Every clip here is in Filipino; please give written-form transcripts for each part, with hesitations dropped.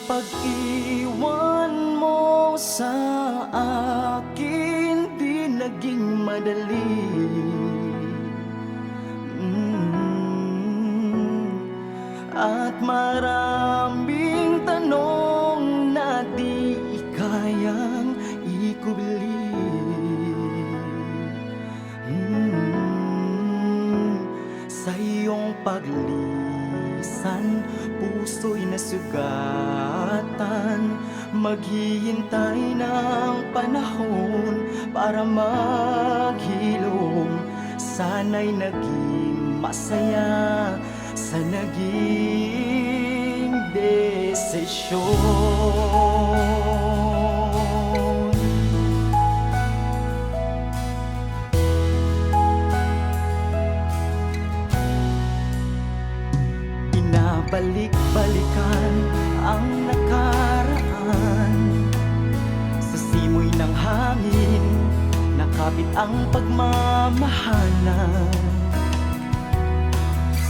pag-iwan mo sa akin di naging madali. At maraming tanong na di kayang ikubli. Sa iyong paglisan, puso'y nasugatan. Maghihintay ng panahon para maghilom. Sana'y naging masaya sa naging desisyon. Balik-balikan ang nakaraan. Sa simoy ng hangin nakapit ang pagmamahalan.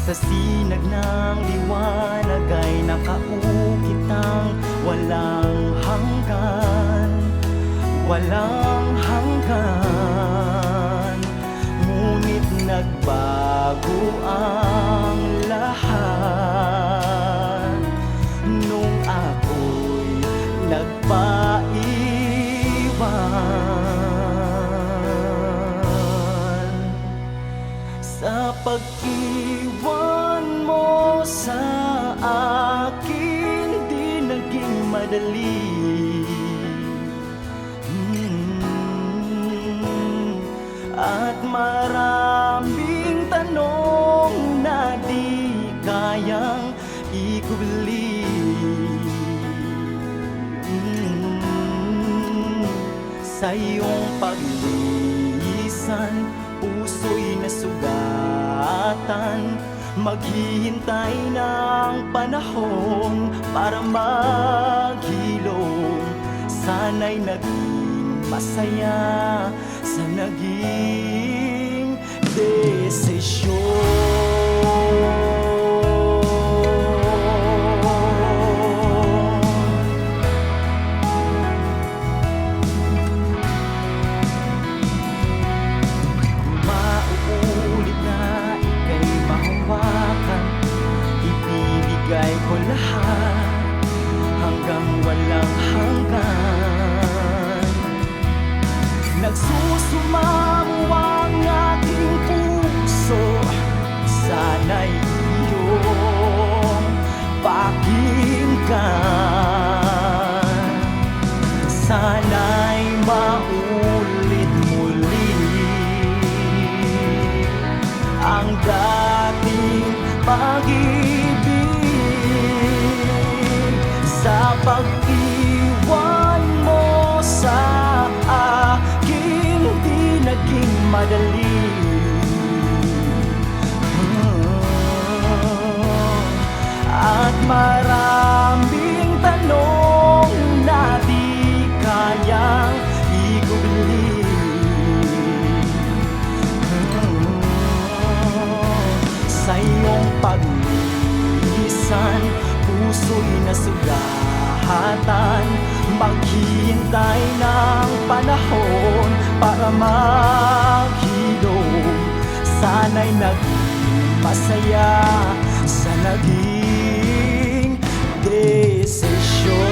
Sa sinag ng liwanag ay nakaukit ang walang hanggan. Walang hanggan. Ngunit nagbago ang lahat nung ako'y nagpaiwan. Sa pag-iwan mo sa akin di naging madali. At maraming tanong na di kayang ikubli. Sa iyong paglisan, puso'y nasugatan. Maghihintay ng panahon para maghilom. Sana'y naging masaya sa naging desisyon. Mauulit na ika'y mahawakan, ibibigay ko lahat hanggang walang hanggan. Nagsusumamo ang ating puso, sana'y iyong pakinggan. Sana'y maulit muli ang dating pag-ibig. Sa pag-iwan mo sa akin di naging madali. At maraming tanong na di kayang ikubli. Sa iyong paglisan, puso'y nasugatan. Maghihintay ng panahon para maghilom. Sana'y naging masaya sa naging desisyon.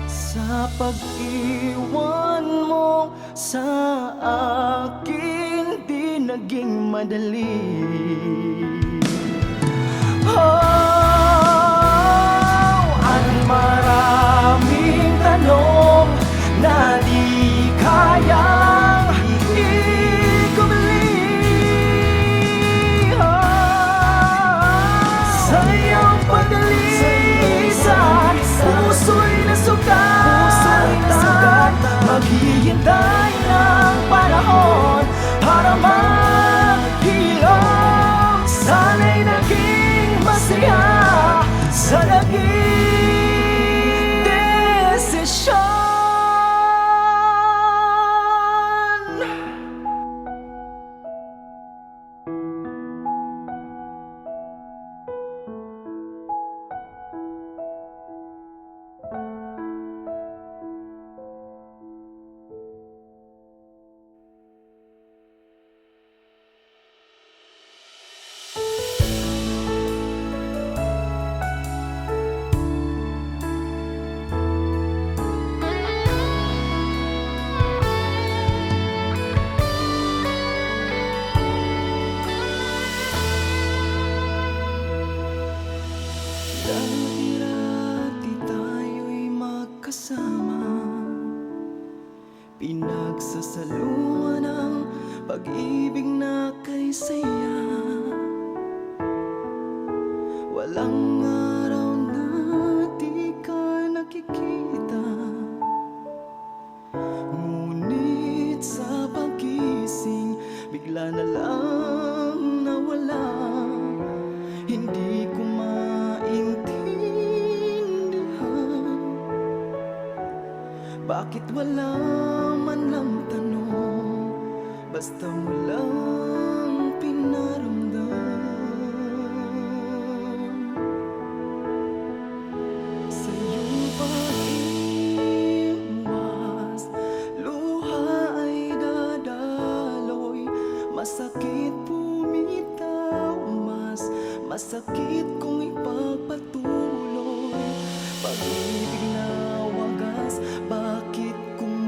Sa pag-iwan mo sa akin di naging madali. At maraming tanong na di kayang ikubli. Sa iyong paglisan, puso'y nasugatan. Naghihintay ng panahon para maghilom. Sana'y naging masaya sa naging desisyon. Dati tayo'y magkasama, pinagsasaluhan ang pag-ibig na kay saya. Walang araw na di ka nakikita, ngunit sa pagkising bigla na lang nawala. Hindi ko maintindihan bakit wala man lang tanong, basta mo lang pinaramdam. Sa iyong pag-iwas, luha ay dadaloy. Masakit bumitaw, masakit kung ipagpatuloy. Pag-ibig na wagas, bakit kumupas?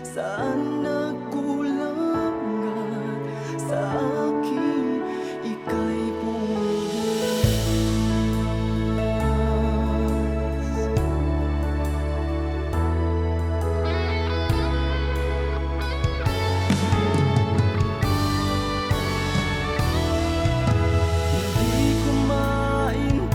Saan nagkulang at sa akin ika'y pumigas? Hindi ko maintindihan,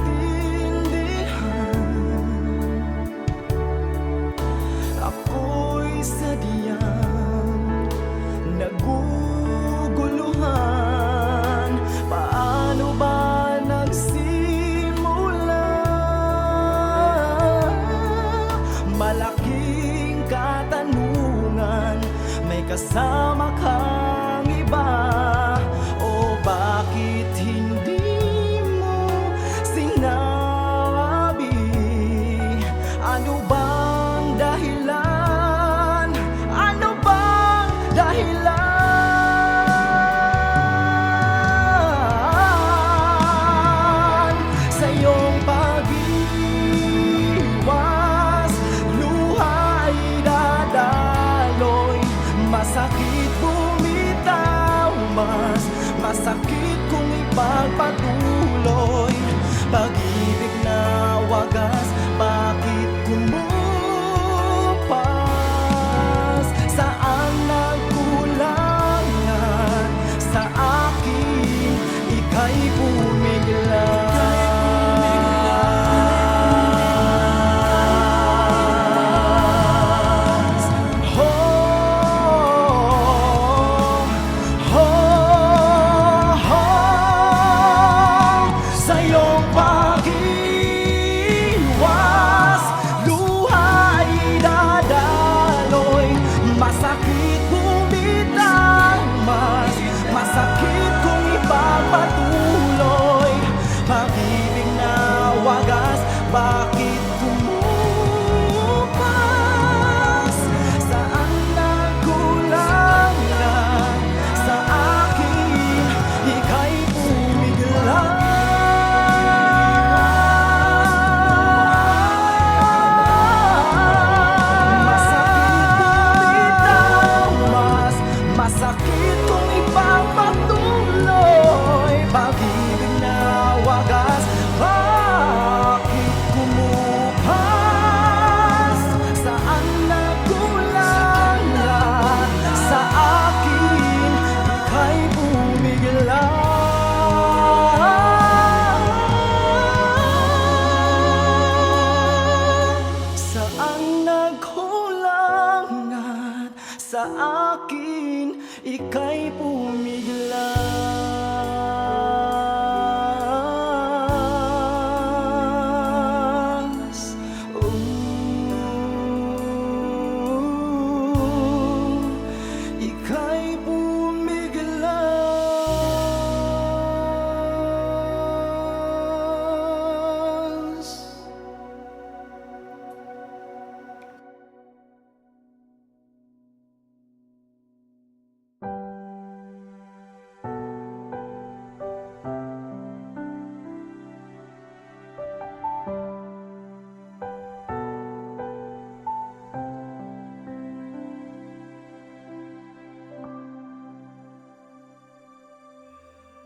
ako'y sadyang naguguluhan. Paano ba nagsimula? Malaking katanungan, may kasama kang iba. O bakit hindi mo sinabi? Ano bang dahilan? Ano bang dahilan? Sa iyong pag-iwas, luha ay dadaloy. Masakit bumitaw, masakit kung ipagpatuloy. Pag-ibig na wagas, bakit kumupas? Saan nagkulang at sa akin ika'y pumiglas? Sa iyong pag-iwas, luha ay dadaloy. Masakit bumitaw, masakit kung ipagpatuloy. Walang naghulang at sa akin ika'y pumiglas. Ika'y pumiglas.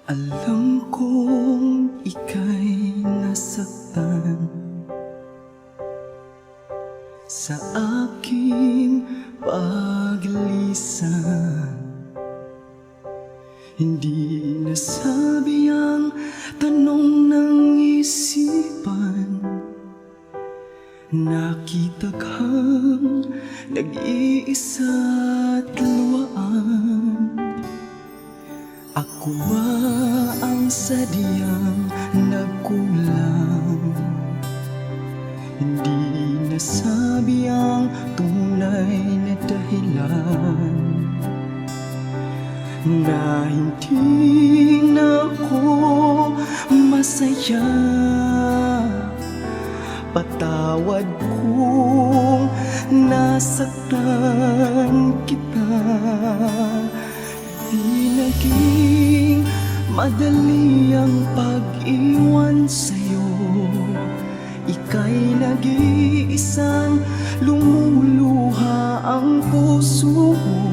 Alam kong ika'y nasaktan sa aking paglisan. Hindi nasabi ang tanong ng isipan. Nakita kang nag-iisa at luwaan. Ako ba ang sadyang nagkulang? Hindi nasabi ang tunay na dahilan na hindi na ako masaya. Patawad kung nasaktan kita. Di naging madali ang pag-iwan sa'yo. Ika'y nag-iisang lumuluha ang puso mo.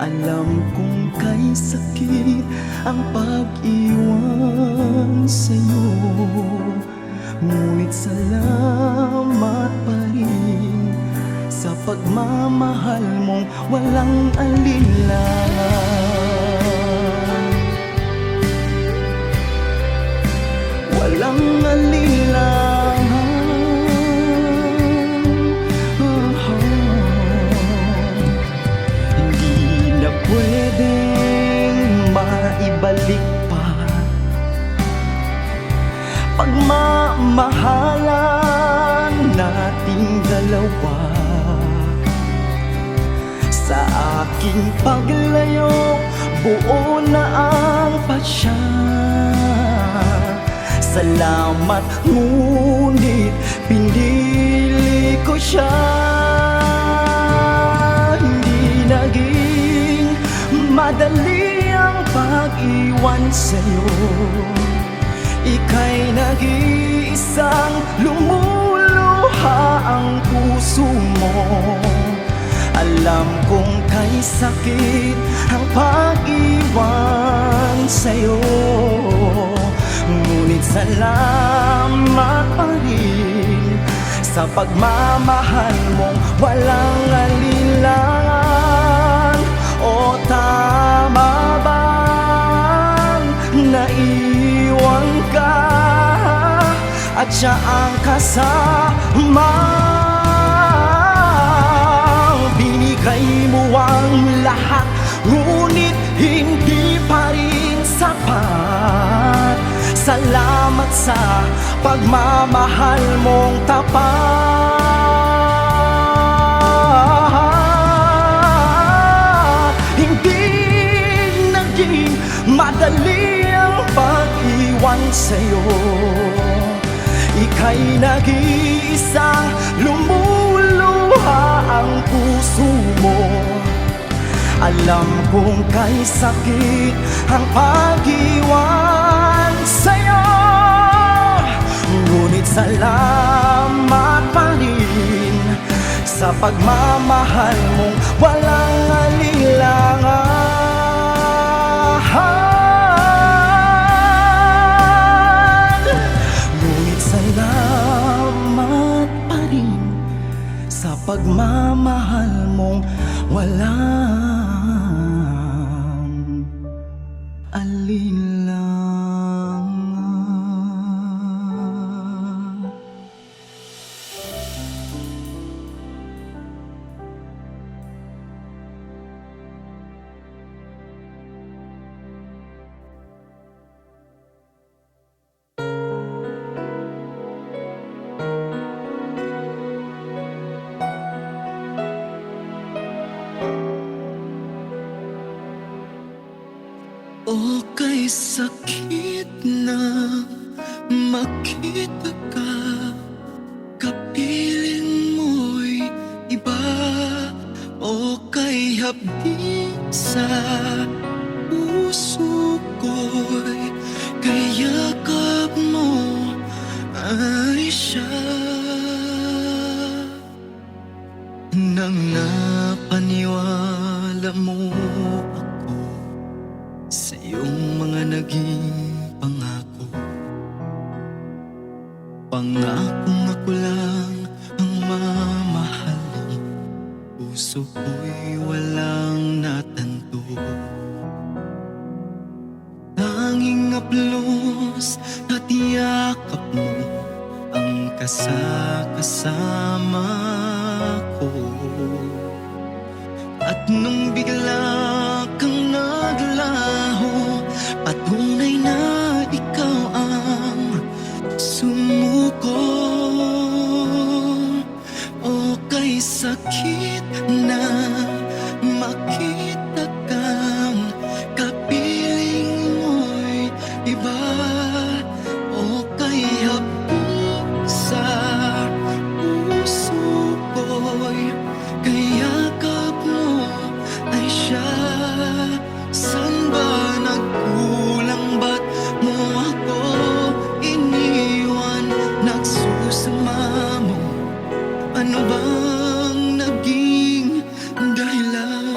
Alam kong kay sakit ang pag-iwan sa'yo. Ngunit salamat pa rin sa pagmamahal mong walang alinlangan. Walang alinlangan. Hindi na pwedeng maibalik pa pagmamahalan nating dalawa. Sa aking paglayo, buo na ang pasya. Salamat, ngunit pinili ko siya. Hindi naging madali ang pag-iwan sa'yo. Ika'y nag-iisang lumuluha ang puso mo. Alam kong kay sakit ang pag-iwan sa'yo. Ngunit salamat pa rin sa pagmamahal mong walang alinlangan. O tama bang naiwan ka at siya ang kasama? Binigay mo ang lahat, ngunit hindi pa rin sapat. Salamat sa pagmamahal mong tapat. Hindi naging madali ang pag-iwan sa'yo. Ika'y nag-iisang lumuluha ang puso mo. Alam kong kay sakit ang pag-iwan sa'yo. Ngunit salamat pa rin sa pagmamahal mong walang alinlangan. Ngunit salamat pa rin sa pagmamahal mong walang alinlangan. O kay sakit na makita ka, kapiling mo'y iba. O kay hapdi sa puso ko'y kayakap mo ay siya. Nang napaniwala mo ako sa iyong mga naging pangako, pangakong ako lang ang mamahalin, puso ko'y walang natanto. Tanging aplos at yakap mo ang kasama ko. At nung bigla kang naglaho, patunay na ikaw ang sumuko. O kay sakit na makita kang kapiling mo'y iba. O kay hapdi sa puso ko'y kayakap mo ay siya. San ba nagkulang, ba't mo ako iniwan? Nagsusama mo, ano bang naging dahilan?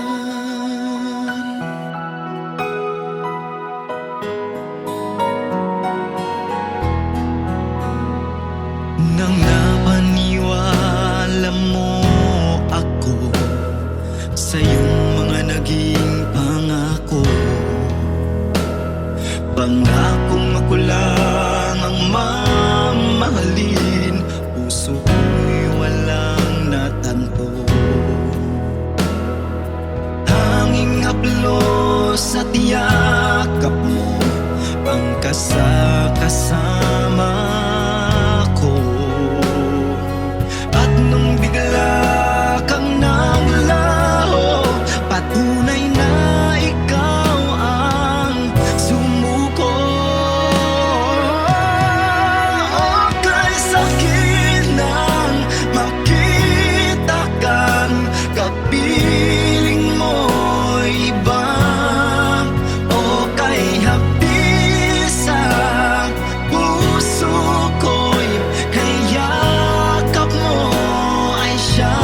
Nang napaniwala mo ako sa iyong mga naging pangako, pangakong ako lang ang mamahalin, puso ko'y walang natanto. Tanging haplos at yakap mo ang kasama ko. At nung bigla kang naglaho, patunay na ikaw ang sumuko. O kay sakit nang makita kang kapiling mo'y iba. O kay hapdi sa puso ko'y kayakap mo ay siya.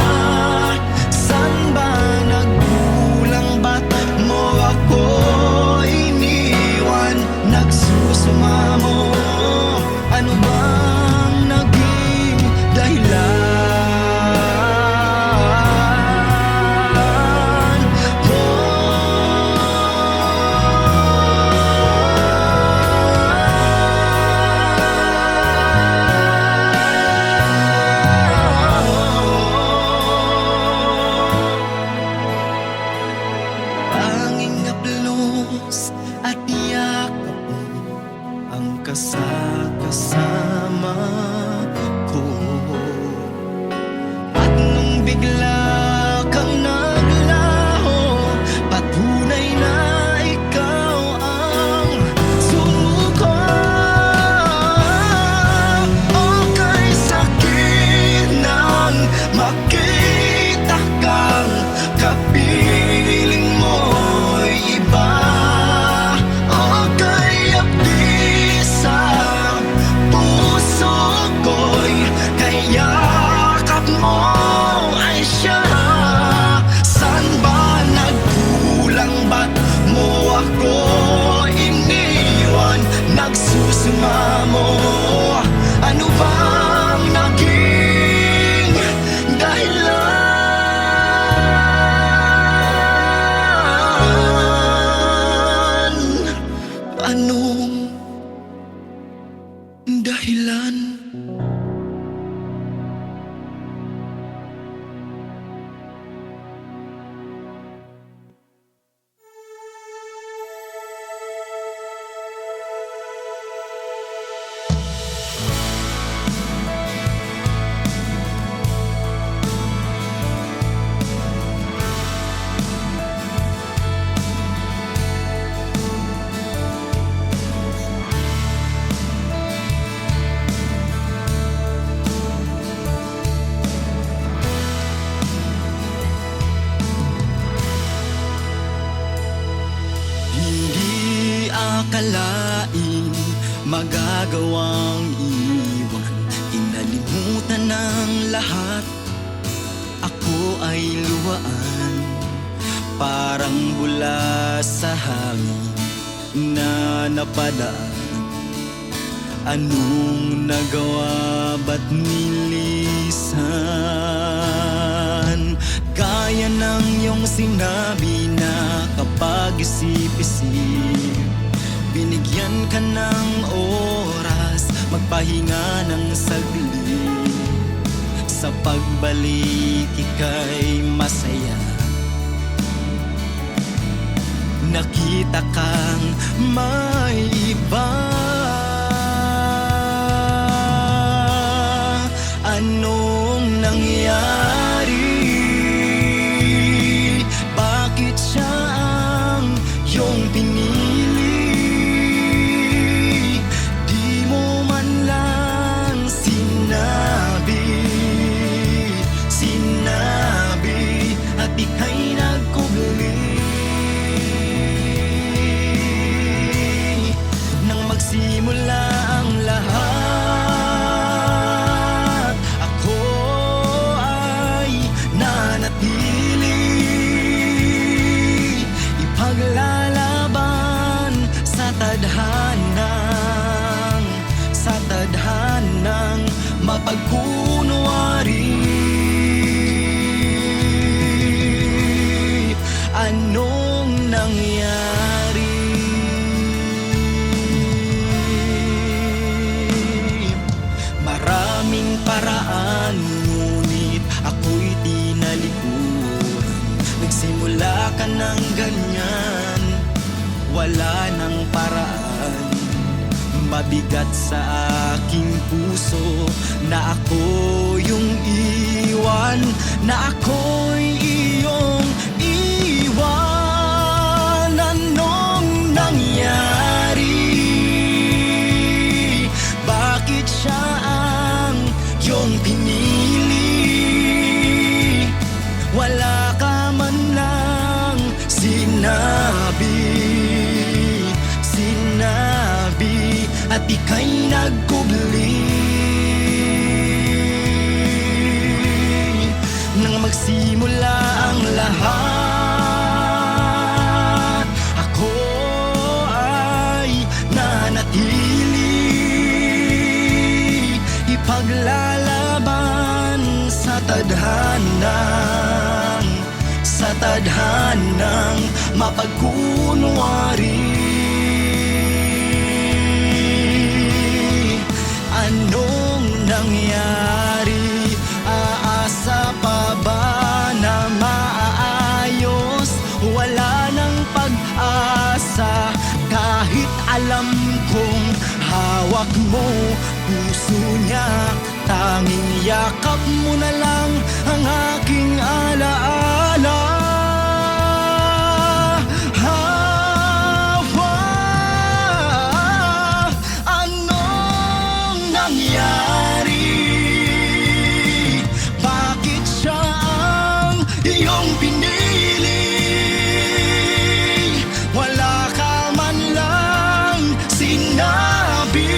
San ba nagkulang, ba't mo ako iniwan? Nagsusumamo, ano bang naging dahilan? Tanging haplos at yakap mo ang kasama ko. At nung bigla kang naglaho, patunay na ikaw ang sumuko. O kay sakit nang makita kang kapiling mo'y iba. O kay hapdi sa puso ko'y kayakap mo ay siya. San ba nagkulang, ba't mo ako iniwan? Nagsusumamo, ano bang naging dahilan? akalaing magagawang iwan. Kinalimutan ng lahat, ako ay luwaan. Parang bula sa hangin na napadaan. Anong nagawa ba't nilisan? Gaya ng iyong sinabi na kapag isip-isip, binigyan ka ng oras, magpahinga ng saglit. Sa pagbalik ika'y masaya. Nakita kang may iba. Anong nangyari? Bakit siya ang iyong pinili? Di mo man lang sinabi at ika'y nagkubli. Nang magsimula ang lahat, ako ay nanatili. Ipaglalaban sa tadhanang mapagkunwari. Anong nangyari? Maraming paraan, ngunit ako'y tinalikuran. Nagsimula ka ng ganyan, wala nang paraan. Mabigat sa aking puso na ako yung iwan, na ako'y iyong iwan. Anong nangyari? Bakit siya ang iyong pinili? Wala ka man lang sinabi at ika'y nagkubli. Nang magsimula ang lahat, ako ay nanatili. Ipaglalaban sa tadhanang mapagkunwari. Anong nangyari? Aasa pa ba na maayos? Wala nang pag-asa. Kahit alam kong hawak mo puso niya, tanging yakap mo na lang ang aking alaala. Bakit siya ang iyong pinili? Wala ka man lang sinabi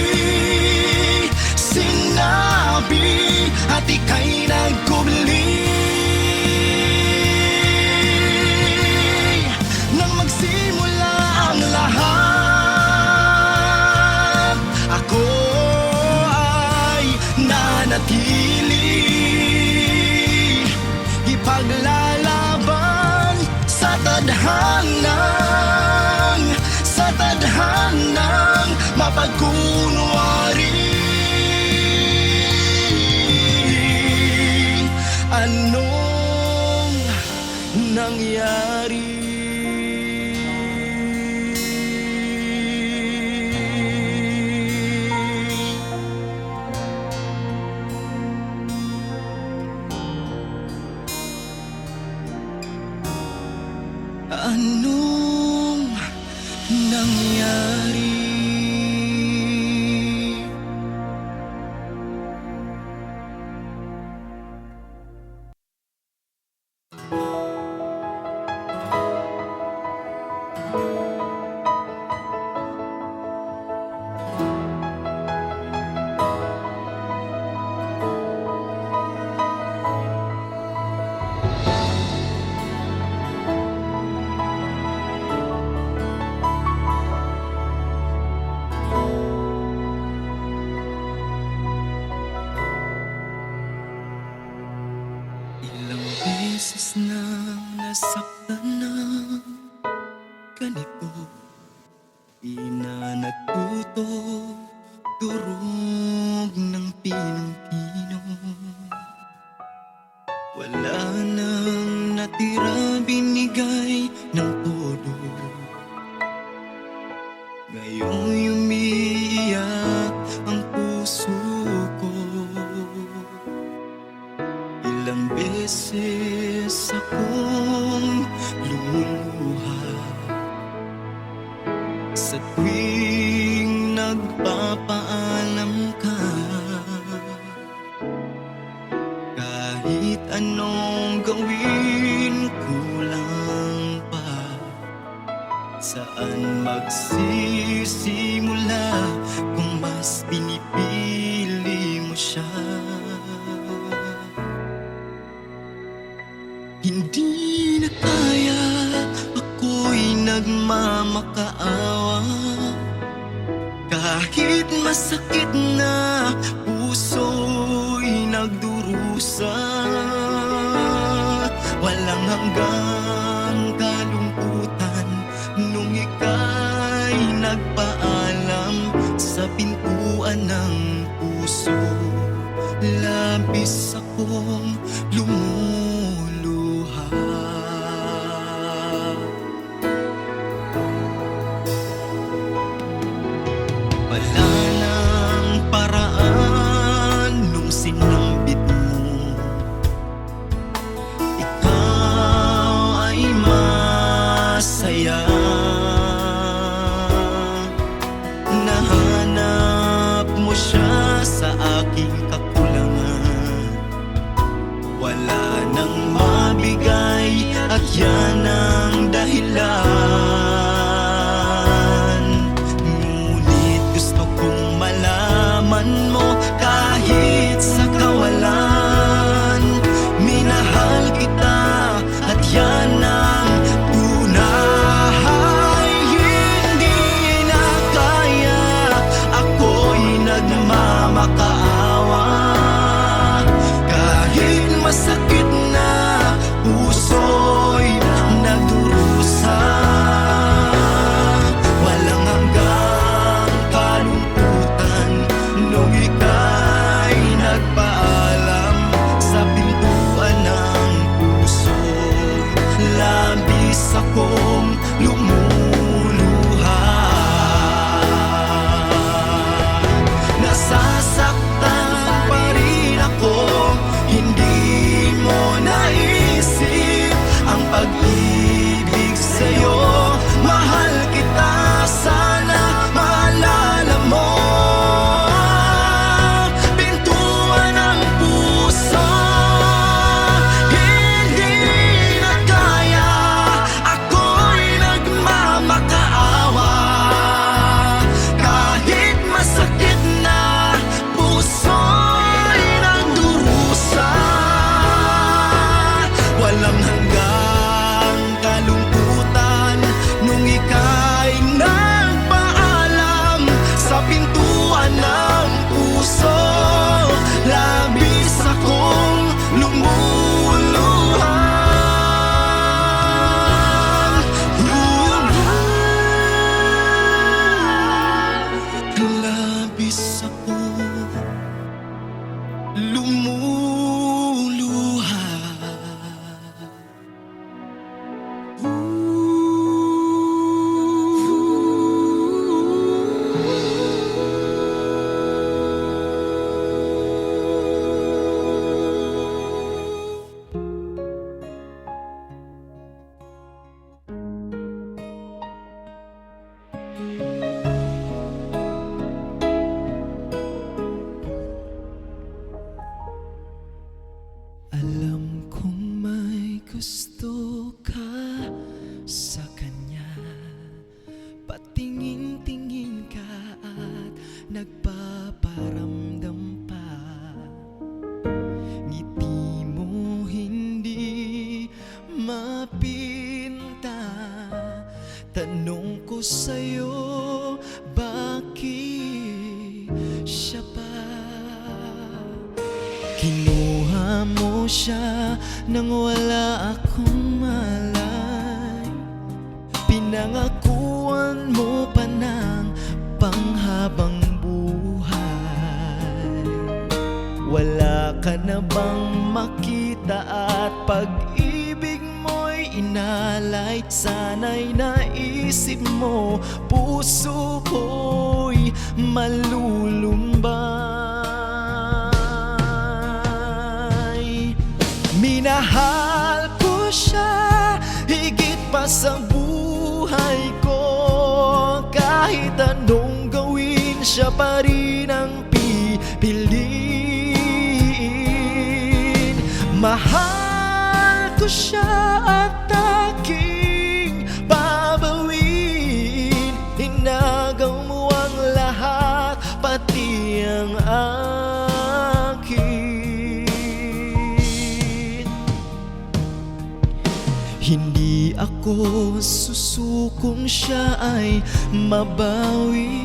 at ika'y nagkubli. Nang magsimula ang lahat, ako nanatili. Ipaglalaban sa tadhanang mapagkunwari. Anong nangyari? Anong nangyari? beses na nasaktan na ganito, di na natuto, durog ng pinong-pino. Wala nang natira, binigay ng todo. Ngayong umiiyak ang puso ko. Ilang beses akong lumuluha sa tuwing nagpapaalam ka. Kahit anong gawin, kulang pa. Saan magsisimula kung mas pinipili mo siya? Hindi na kaya, ako'y nagmamakaawa. Kahit masakit na, puso'y nagdurusa. Walang hanggang kalungkutan nung ika'y nagpaalam sa pintuan ng puso. Labis akong lumuluha. Wala nang paraan nung sinambit mo. Ikaw ay masaya. Nahanap mo siya sa aking kakulangan. Wala nang mabigay at yan ang dahilan. Ngunit gusto kong malaman mo, kahit sa kawalan, minahal kita at yan ang tunay. Hindi na kaya, ako'y nagmamakaawa. Kahit masakit na, puso'y nagdurusa. Walang hanggang kalungkutan nung ika'y nagpaalam sa pintuan ng puso. Labis akong lumuluha. Nasasaktan pa rin ako, hindi mo naisip ang pag-ibig sa'yo. Mahal kita, sana maalala mo. Pintuan ng puso, hindi na kaya, ako'y nagmamakaawa. Kahit masakit na, puso'y nagdurusa. Walang hanggang kalungkutan nung ika'y nagpaalam sa pintuan ng puso. Labis akong lumuluha. Labis akong lumuluha. Alam kong may gusto ka sa kanya. Patingin-tingin ka at nagpaparamdam pa. Ngiti mo hindi mapinta. Tanong ko sa'yo, bakit siya pa? Kinuha mo siya nang wala akong malay. Pinangakuan mo pa ng panghabang buhay. Wala ka na bang makita at pag-ibig mo'y inalay? Sana'y naisip mo, puso ko'y malulumbay. Minahal ko siya higit pa sa buhay ko. Kahit anong gawin, siya pa rin ang pipiliin. Mahal ko siya at aking babawin. Inagaw mo ang lahat, pati ang akin. Hindi ako susukong siya ay mabawi.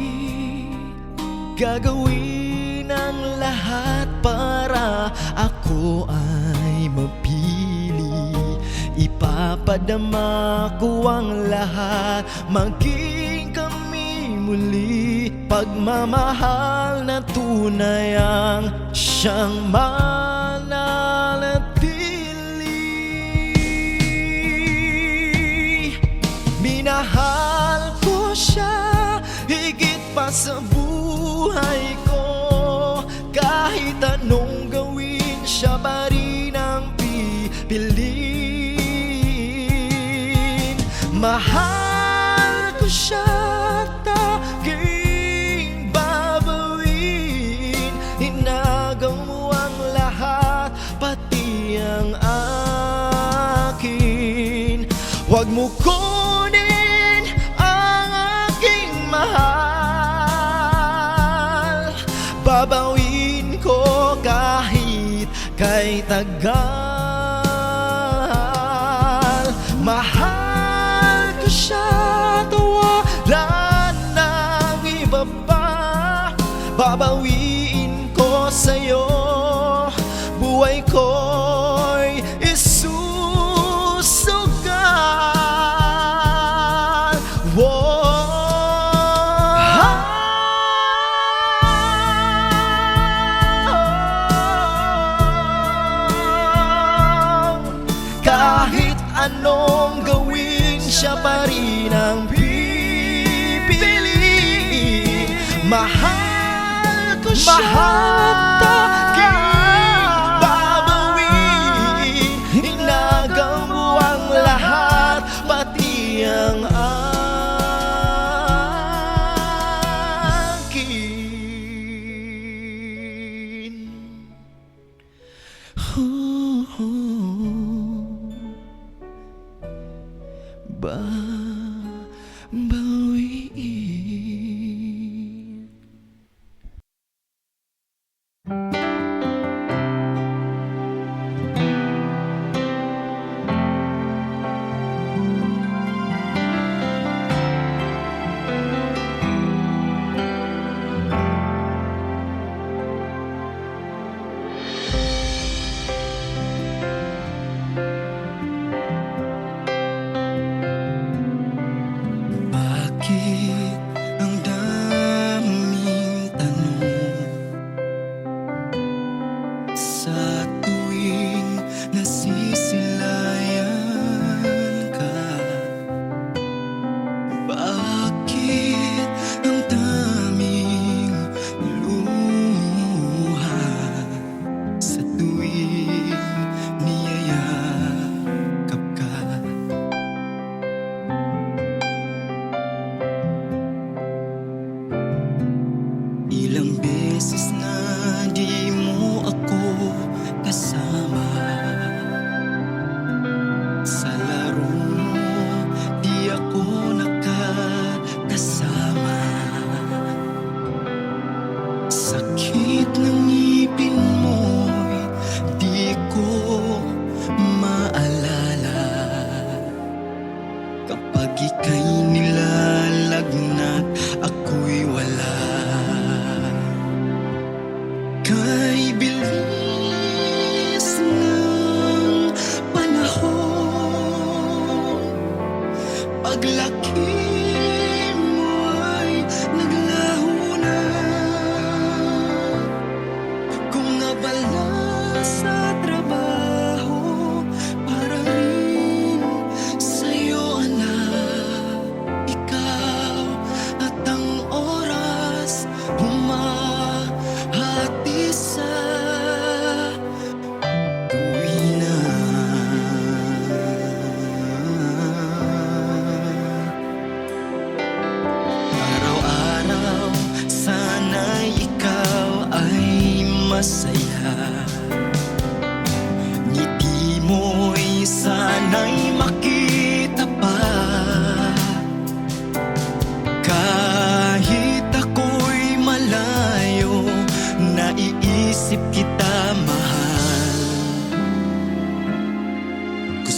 Gagawin ang lahat para ako ay mapili. Ipapadama ko ang lahat, maging kami muli. Pagmamahal na tunay ang siyang mananatili. Minahal ko siya higit pa sa buhay ko. Kahit anong gawin, siya pa rin ang pipiliin. Mahal ko siya at aking babawin. Inagaw mo ang lahat, pati ang akin. Huwag mo kunin ang aking mahal. Babawin ko kahit kay tagal. Mahal ko siya at wala nang iba pa. Babawiin ko sa'yo, buhay ko'y isusugal. Kahit anong gawin, siya pa rin ang pipiliin. Mahal ko siya at aking babawin. Inagaw mo ang lahat, pati ang akin. Babawiin.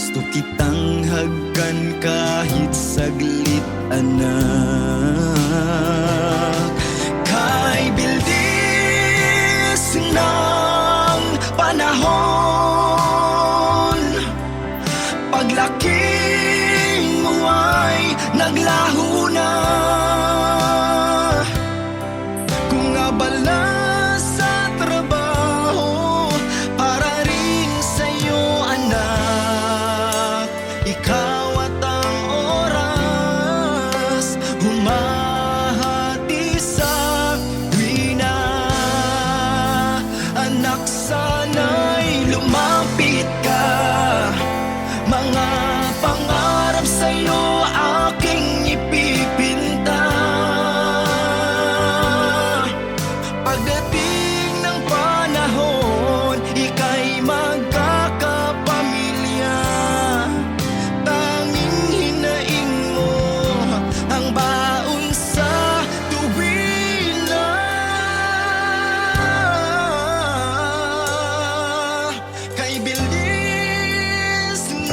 Gusto kitang hagkan kahit saglit, anak. Kay bilis ng panahon, paglaki mo ay naglaho na. Kung abala sa trabaho, para rin sa'yo, anak, ikaw at ang oras humahati sa tuwina. Anak, sana'y lumapit ka, mga pangarap sa'yo aking ipipinta. Pagdating ng panahon, ika'y magkakapamilya. Tanging hinaing mo ang baon sa tuwina. Kay bilis ng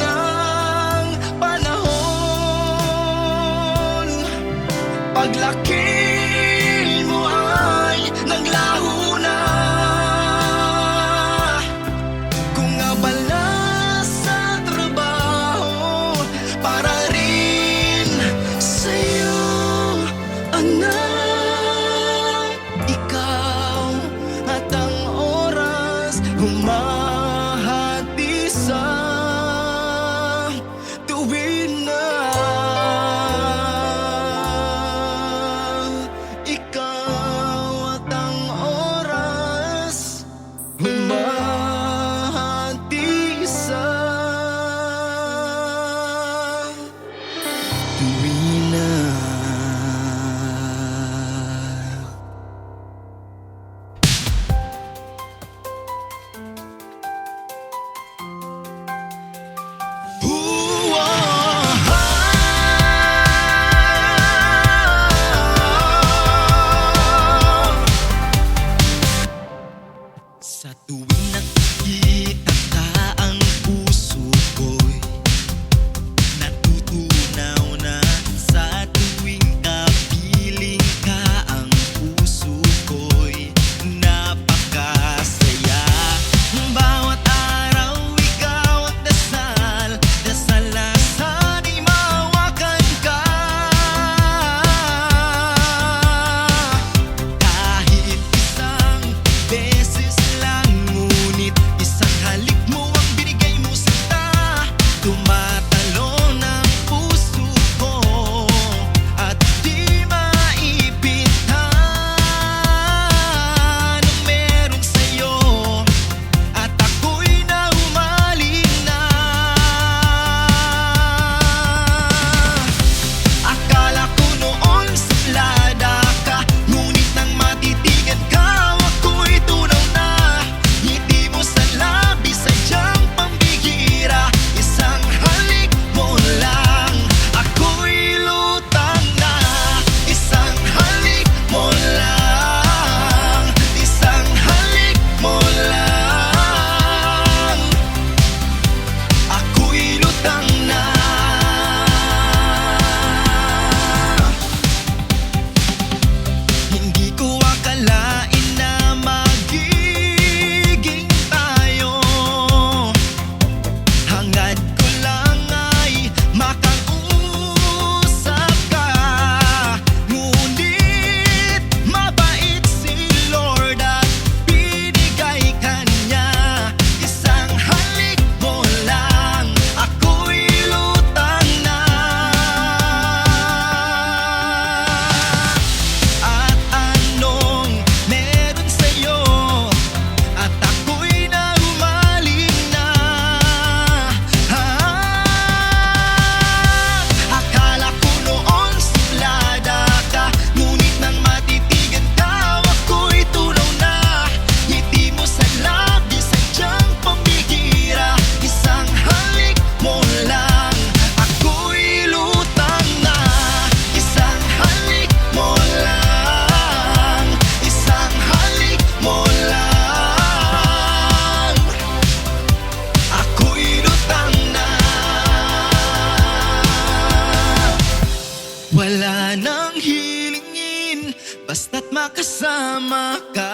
makasama ka.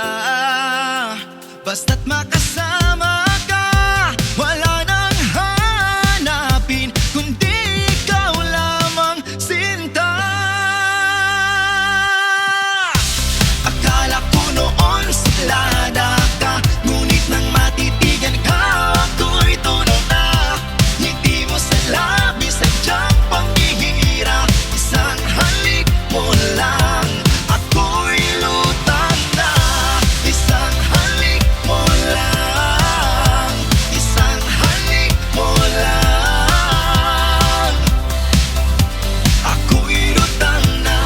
Basta't makasama ka, wala nang hanapin kundi ikaw lamang, sinta. Akala ko noon silada ka, ngunit nang matitigan ka, ako'y tunong na. Ngiti mo sa labi, sadyang pambihira. Isang halik mo lang, ako'y lutang na. Isang halik mo lang, isang halik mo lang, ako'y lutang na.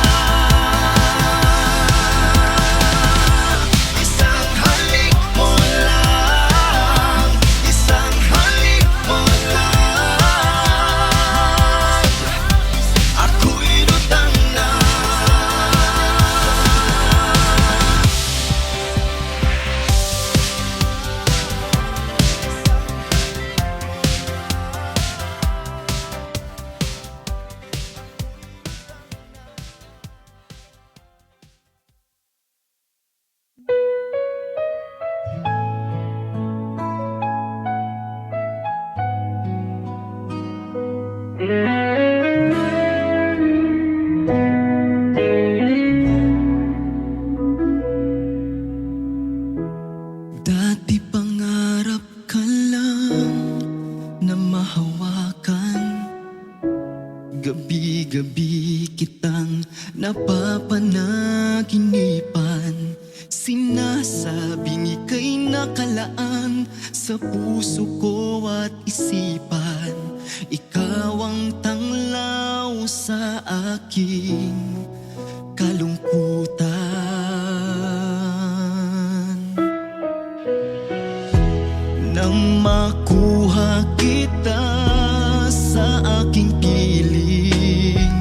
Isang halik mo lang, isang halik mo lang, ako'y lutang na. Dati pangarap ka lang na mahawakan, gabi-gabi kitang napapanaginipan. Sinasabing ika'y nakalaan sa puso ko at isipan. Ikaw ang tanglaw sa aking kalungkutan. Nang makuha kita sa aking piling,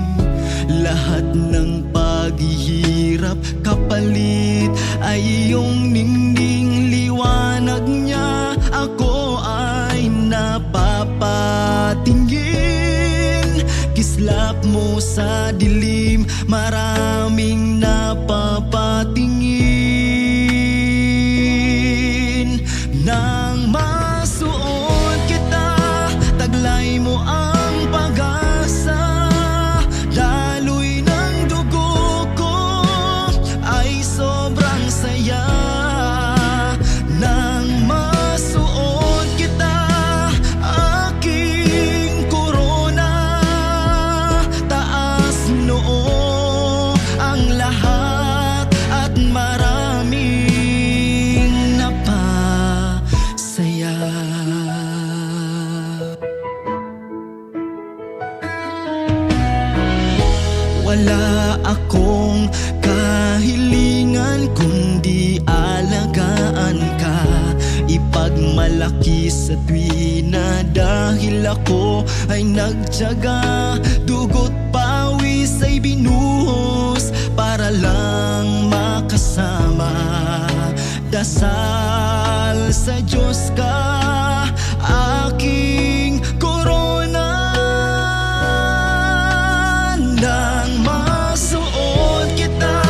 lahat ng paghihirap kapalit ay iyong ningning. Liwanag niya, ako ay napapatingin. Kislap mo sa dilim, maraming napapatingin. Nang masuot kita, taglay mo ang pag-asa. Daloy ng dugo ko ay sobrang saya. Nang masuot kita, aking korona. Taas noo ang lahat at maraming napasaya. Wala akong kahilingan kundi alagaan ka, ipagmalaki sa tuwina. Dahil ako ay nagtiyaga, dugo't pawis ay binuhos para lang makasama. Dasal sa Diyos ka, aking korona. Nang masuot kita,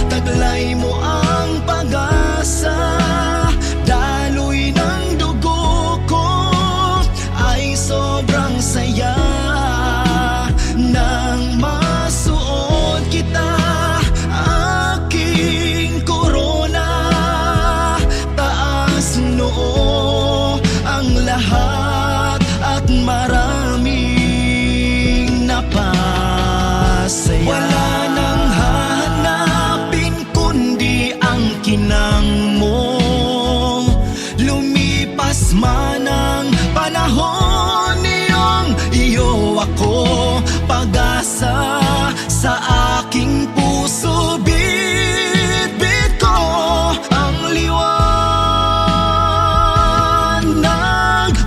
taglay mo ang pag-asa. Daloy ng dugo ko ay sobrang saya. Nang masuot kita, aking korona. Taas noo ang lahat at maraming napasaya. Wala nang hahanapin kundi ang kinang mo. Lumipas man ang panahon, iyo ako, pag-asa sa aking puso. Bit-bit ko ang liwanag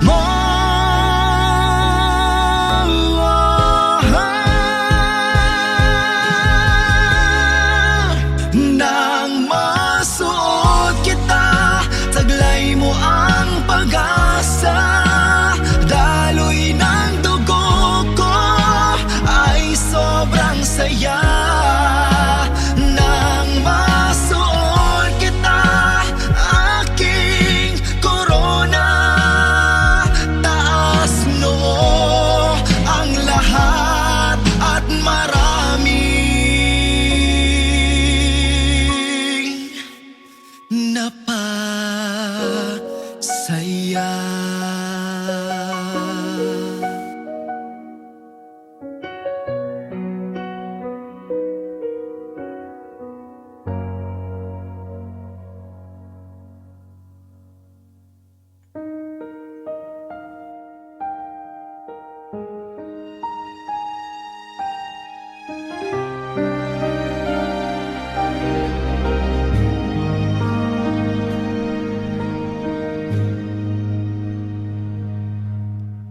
mo. Nang masuot kita, taglay mo ang pag-asa. Daloy ng dugo ko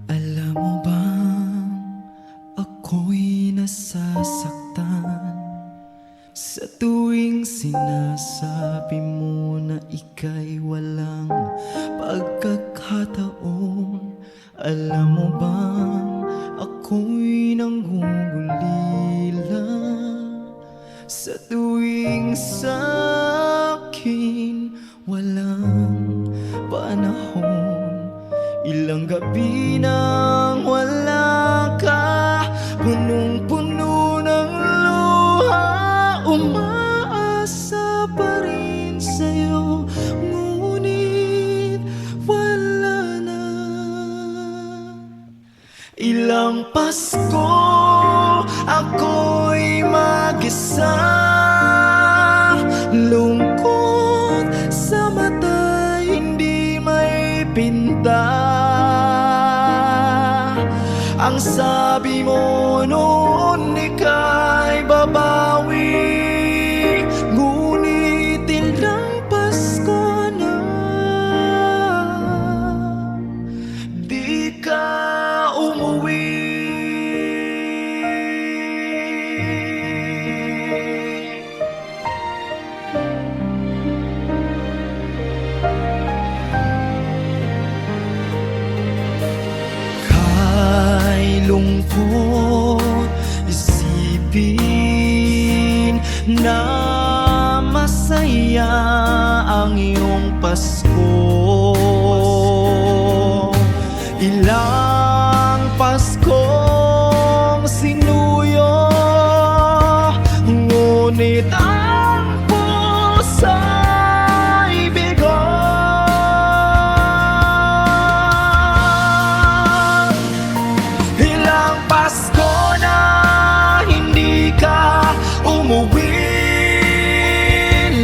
Alam mo bang ako'y nasasaktan sa tuwing sinasabi mo na ika'y walang pagkakataon? Alam mo bang ako'y nangungulila sa tuwing sa'kin walang panahon? Ilang gabi nang wala ka, punong-puno ng luha, umaasa pa rin sa'yo, ngunit wala na. Ilang Pasko ako'y mag-isa, lungkot sa mata, hindi may pinta. Ang sabi mo noon ika'y babawi, ngunit ilang Pasko na di ka umuwi. Lungkot isipin na masaya ang iyong Pasko. Ilang Paskong sinuyo, ngunit ang pusa'y bigo. Pasko na hindi ka umuwi,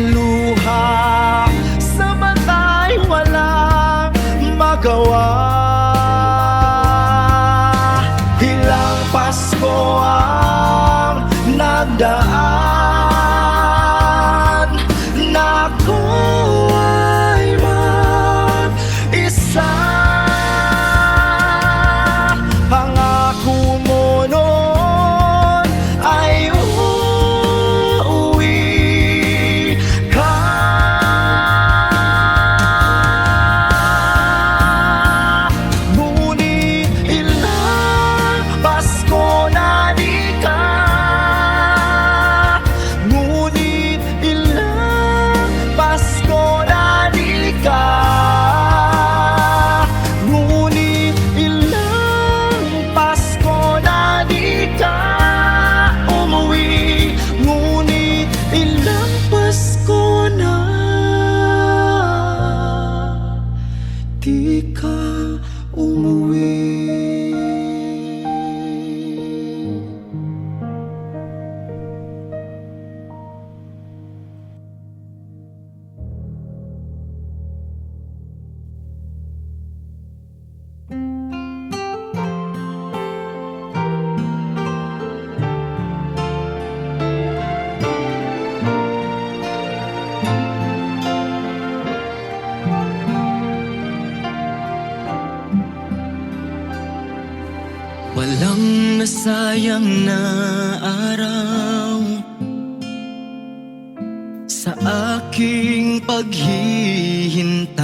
luha sa mata'y walang magawa. Ilang Pasko ang nagdaan, naku ay mag-isa. Di ka umuwi. Walang nasayang na araw sa aking paghihintay.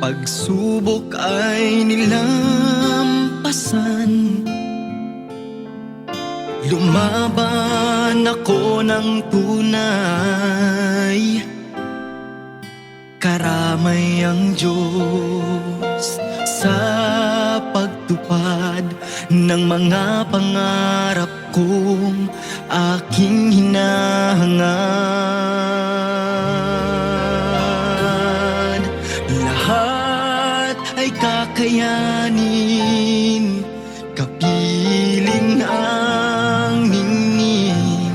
Pagsubok ay nilampasan, lumaban ako ng tunay. Karamay ang Diyos sa pagtupad ng mga pangarap kong aking hinahangad. Lahat ay kakayanin, kapiling ang ningning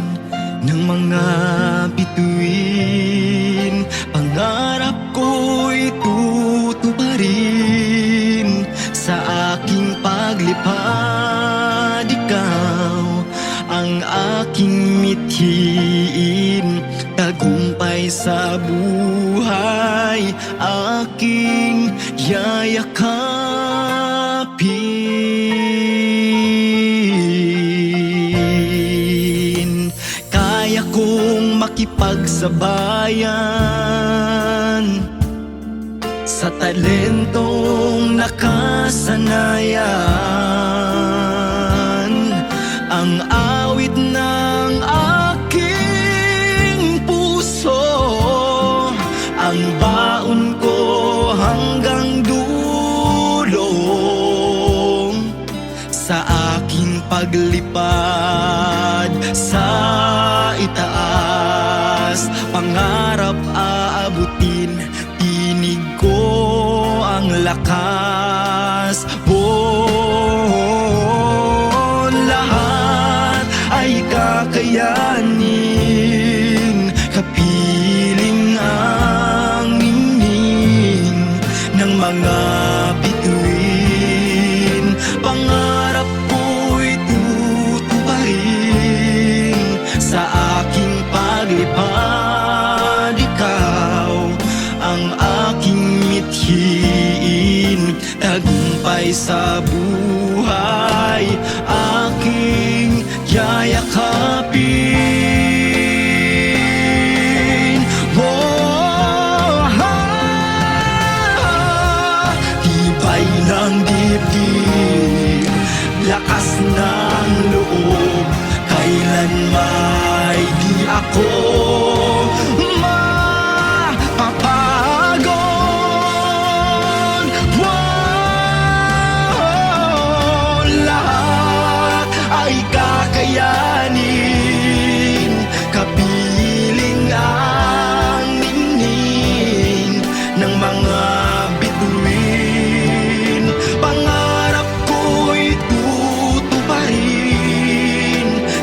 ng mga bituin. Pangarap ko'y tutuparin sa aking paglipad, ikaw ang aking mithiin. Tagumpay sa buhay, aking yayakapin. Kaya kong makipagsabayan sa talentong nakasanayan. Ang awit ng aking puso, ang baon ko hanggang dulo. Sa aking paglipad sa itaas, pangarap aabutin, tinig ko ang lakas. Lahat ay kakayanin, kapiling ang ningning ng mga bituin. Pangarap ko'y tutuparin sa aking paglipad, ikaw ang aking mithiin. Tagumpay sa buhay, aking yayakapin. Tibay ng dibdib, lakas ng loob, kailan may di ako kakayanin, kapiling ang ningning ng mga bituin. Pangarap ko'y tutuparin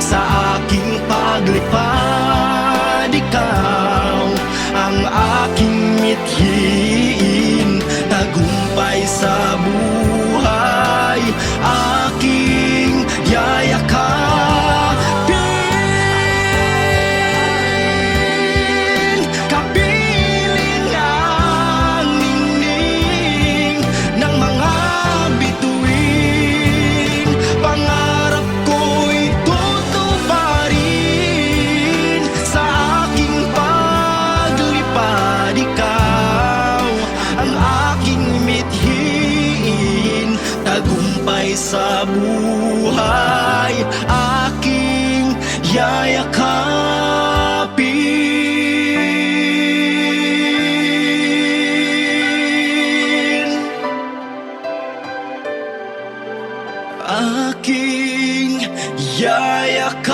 sa aking paglipad, ikaw ang aking mithiin. Tagumpay sa buhay, aking yayakapin. Kapiling ang ningning ng mga bituin. Pangarap ko'y tutuparin sa aking paglipad, ikaw ang aking mithiin. Tagumpay sa buhay, aking yayakapin. Aking yayakapin.